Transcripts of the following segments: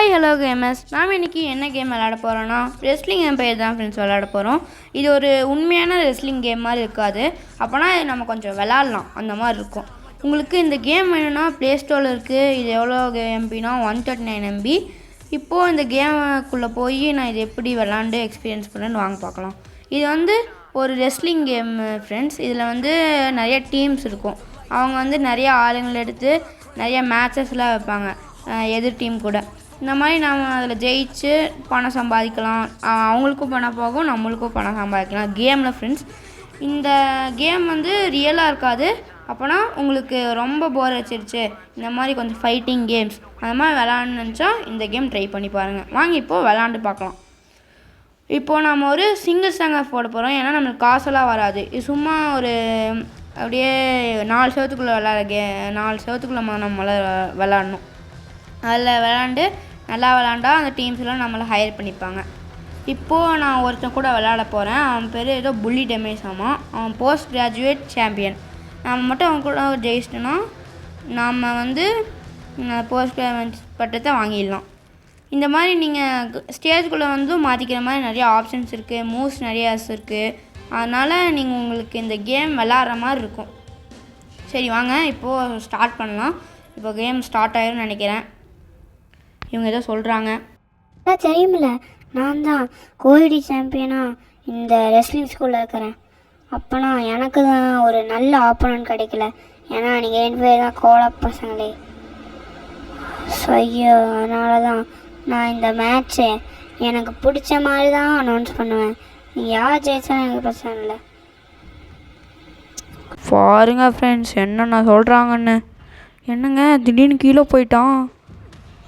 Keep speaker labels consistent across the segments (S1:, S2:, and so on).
S1: Hi hello gamers. நாம் இன்றைக்கி என்ன கேம் விளையாட போகிறோன்னா ரெஸ்லிங் எம்பையர் தான் ஃப்ரெண்ட்ஸ் விளையாட போகிறோம். இது ஒரு உண்மையான ரெஸ்லிங் கேம் மாதிரி இருக்காது. அப்போனா நம்ம கொஞ்சம் விளாட்லாம் அந்த மாதிரி இருக்கும். உங்களுக்கு இந்த கேம் வேணும்னா ப்ளே ஸ்டோரில் இருக்குது. இது எவ்வளோ எம்பினா 139 MB. இப்போது இந்த கேமுக்குள்ளே போய் நான் இது எப்படி விளாண்டு எக்ஸ்பீரியன்ஸ் பண்ணேன்னு வாங்க பார்க்கலாம். இது ஒரு ரெஸ்லிங் கேம் ஃப்ரெண்ட்ஸ். இதில் நிறைய டீம்ஸ் இருக்கும். அவங்க நிறைய ஆளுங்களை எடுத்து நிறைய மேட்சஸ்லாம் வைப்பாங்க எதிர் டீம் கூட. இந்த மாதிரி நாம் அதில் ஜெயிச்சு பணம் சம்பாதிக்கலாம். அவங்களுக்கும் பணம் போகும், நம்மளுக்கும் பணம் சம்பாதிக்கலாம் கேமில் ஃப்ரெண்ட்ஸ். இந்த கேம் ரியலாக இருக்காது. அப்போனா உங்களுக்கு ரொம்ப போர் அடிச்சிருச்சு, இந்த மாதிரி கொஞ்சம் ஃபைட்டிங் கேம்ஸ் அந்த மாதிரி விளாட்ணுன்னு நினச்சா இந்த கேம் ட்ரை பண்ணி பாருங்கள். வாங்க இப்போது விளாண்டு பார்க்கலாம். இப்போது நம்ம ஒரு சிங்கிள் ஸ்டாங்கர் போட போகிறோம். ஏன்னா நம்மளுக்கு காசெல்லாம் வராது. இது சும்மா ஒரு அப்படியே 4 செவத்துக்குள்ளே விளாட 4 செவத்துக்குள்ளே நம்மளை விளாடணும். அதில் விளாண்டு நல்லா விளாண்டா அந்த டீம்ஸ்லாம் நம்மளை ஹையர் பண்ணிப்பாங்க. இப்போது நான் ஒருத்தன் கூட விளாட போகிறேன். அவன் பேர் ஏதோ புள்ளி டெமேஸ். ஆமாம், அவன் போஸ்ட் கிராஜுவேட் சாம்பியன். நம்ம மட்டும் அவன் கூட ஜெயிச்சிட்டோன்னா நம்ம போஸ்ட் கிராஜுவேட் பட்டத்தை வாங்கிடலாம். இந்த மாதிரி நீங்கள் ஸ்டேஜ்குள்ளே மாற்றிக்கிற மாதிரி நிறையா ஆப்ஷன்ஸ் இருக்குது, மூவ்ஸ் நிறையா இருக்குது. அதனால் நீங்கள் உங்களுக்கு இந்த கேம் விளாட்ற மாதிரி இருக்கும். சரி வாங்க இப்போது ஸ்டார்ட் பண்ணலாம். இப்போ கேம் ஸ்டார்ட் ஆகிரும்னு நினைக்கிறேன். இவங்க ஏதோ சொல்கிறாங்க.
S2: தெரியுமில்ல, நான் தான் கோவிடி சாம்பியனாக இந்த ரெஸ்லிங் ஸ்கூலில் இருக்கிறேன். அப்போனா எனக்கு தான் ஒரு நல்ல ஆப்போனன்ட் கிடைக்கல. ஏன்னா நீங்கள் 2 பேர் தான் கோலா பசங்களே. ஐயோ, அதனால தான் நான் இந்த மேட்ச்சு எனக்கு பிடிச்ச மாதிரி தான் அனௌன்ஸ் பண்ணுவேன். நீங்கள் யார் ஜெயிச்சா எனக்கு பிரச்சனை இல்லை.
S1: பாருங்க ஃப்ரெண்ட்ஸ் என்னென்ன சொல்கிறாங்கன்னு. என்னங்க திடீர்னு கீழே போயிட்டான்,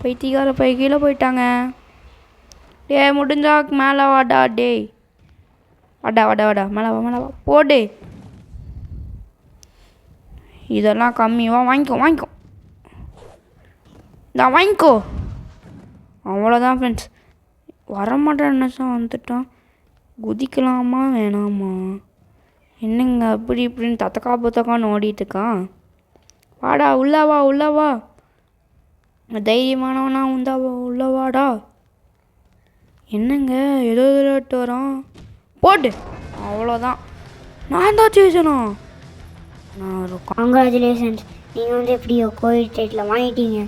S1: பைத்தியக்கார கீழே போயிட்டாங்க. முடிஞ்சா மேலே வாடா, டேய் வாடா வாடா வாடா, மேலே வா போடே. இதெல்லாம் கம்மிவா, வாங்கிக்கோ நான் வாங்கிக்கோ. அவ்வளோதான் ஃப்ரெண்ட்ஸ். வரமாட்டேன் நினச்சா வந்துட்டான். குதிக்கலாமா வேணாமா? என்னங்க அப்படி இப்படின்னு தத்தக்கா புத்தக்கான்னு ஓடிட்டுருக்கான். வாடா உள்ளவா தைரியமானவனா உள்ளவாடா. என்னங்க ஏதோ விளையாட்டு வரான், போட்டு. அவ்வளோதான், நான் தான் ஜெயிச்சனா. நான் ஒரு
S2: காங்க்ராச்சுலேஷன்ஸ், நீங்கள் எப்படியோ கோவிட் டைட்டில் வாங்கிட்டீங்க.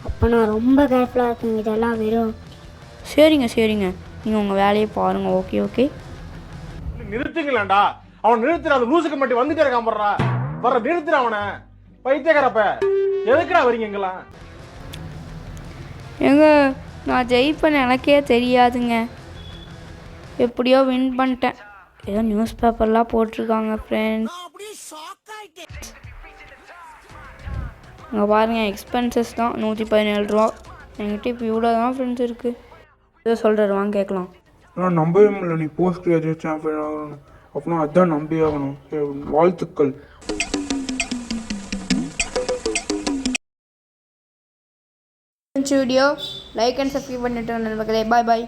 S2: அப்போ நான் ரொம்ப கேர்ஃபுல்லாக இருக்குங்க. இதெல்லாம் வெறும்
S1: சரிங்க நீங்கள் உங்கள் வேலையை பாருங்கள். ஓகே
S3: நிறுத்துங்களாண்டா. அவன் நிறுத்துற, அந்த லூசுக்கு மட்டும் வந்துட்டே இருக்கான். வர்ற நிறுத்துற அவனை. பைத்தியக்காரப்ப எதுக்குடா வரீங்க எங்கெல்லாம்?
S1: ஏங்க நான் ஜெயிப்பேன் எனக்கே தெரியாதுங்க. எப்படியோ வின் பண்ணிட்டேன். ஏதோ நியூஸ் பேப்பர்லாம் போட்டிருக்காங்க ஃப்ரெண்ட்ஸ். அங்கே பாருங்கள், எக்ஸ்பென்சஸ் தான் 117 ரூபா. என்கிட்ட இப்போ இவ்வளோ தான் ஃப்ரெண்ட்ஸ் இருக்குது. ஏதோ சொல்கிறாரு, வாங்க கேட்கலாம்.
S4: நான் நம்பவே முடியல நீ போஸ்ட் கிராஜுவேட் சாம்பியன் ஆகணும். அப்படின்னா அதுதான் நம்பி ஆகணும். வாழ்த்துக்கள்.
S1: வீடியோ லைக் அண்ட் சப்ஸ்கிரைப் பண்ணிட்டு நண்பர்களே. பாய்.